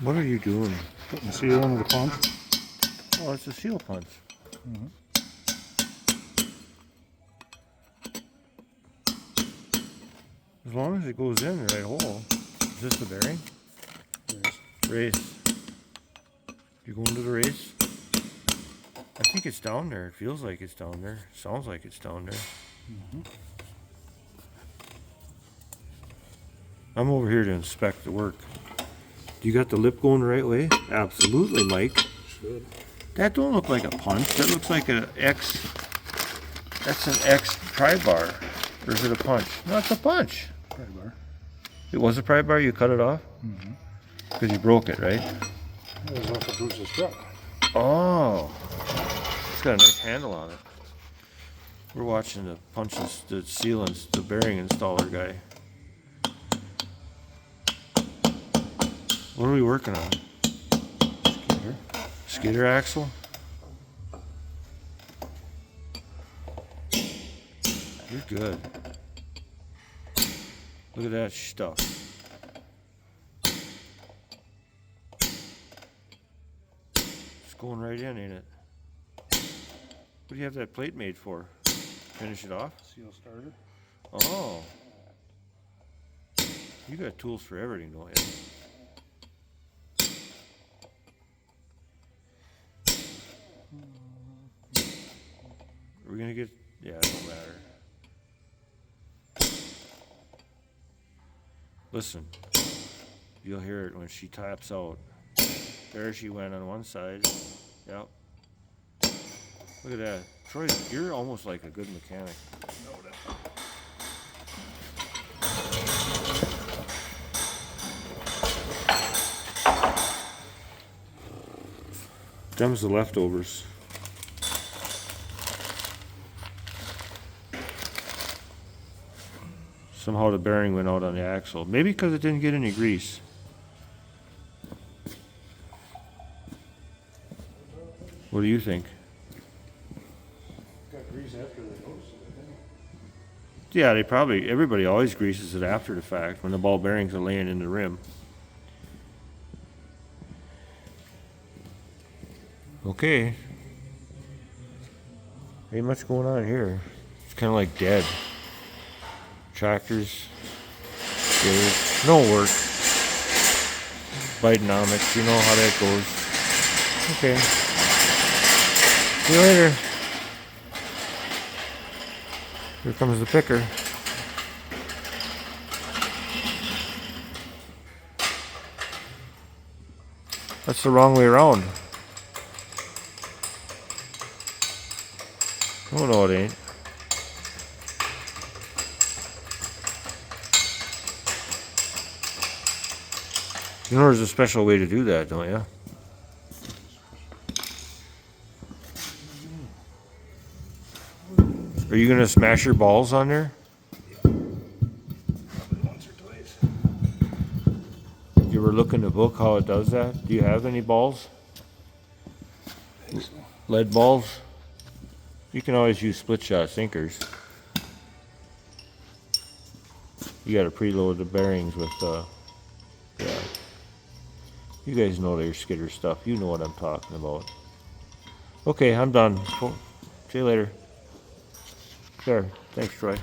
What are you doing? Putting the seal into the punch. Oh, it's a seal punch. Mm-hmm. As long as it goes in the right hole. Is this the bearing? Race. You going to the race? I think it's down there. It feels like it's down there. Sounds like it's down there. Mm-hmm. I'm over here to inspect the work. You got the lip going the right way? Absolutely, Mike. Should. That don't look like a punch. That looks like an X. That's an X pry bar. Or is it a punch? No, it's a punch. Pry bar. It was a pry bar? You cut it off? Mm-hmm. Because you broke it, right? It was off of Bruce's truck. Oh. It's got a nice handle on it. We're watching the punches, the seal, and the bearing installer guy. What are we working on? Skidder. Skidder axle? You're good. Look at that stuff. It's going right in, ain't it? What do you have that plate made for? Finish it off? Seal starter. Oh. You got tools for everything, don't you? Are we gonna get, yeah, it don't matter. Listen, you'll hear it when she taps out. There she went on one side. Yep. Look at that. Troy, you're almost like a good mechanic. Them's the leftovers. Somehow the bearing went out on the axle. Maybe because it didn't get any grease. What do you think? Got grease after they roasted it, didn't it? Yeah, everybody always greases it after the fact when the ball bearings are laying in the rim. Okay. Ain't much going on here. It's kind of like dead. Tractors, skidders, no work. Bidenomics, you know how that goes. Okay. See you later. Here comes the picker. That's the wrong way around. Oh no, it ain't. You know there's a special way to do that, don't you? Are you gonna smash your balls on there? Probably once or twice. You ever look in the book how it does that? Do you have any balls? I think so. Lead balls? You can always use split shot sinkers. You gotta preload the bearings with yeah. You guys know your skidder stuff. You know what I'm talking about. Okay, I'm done. See you later. Sure. Thanks, Troy.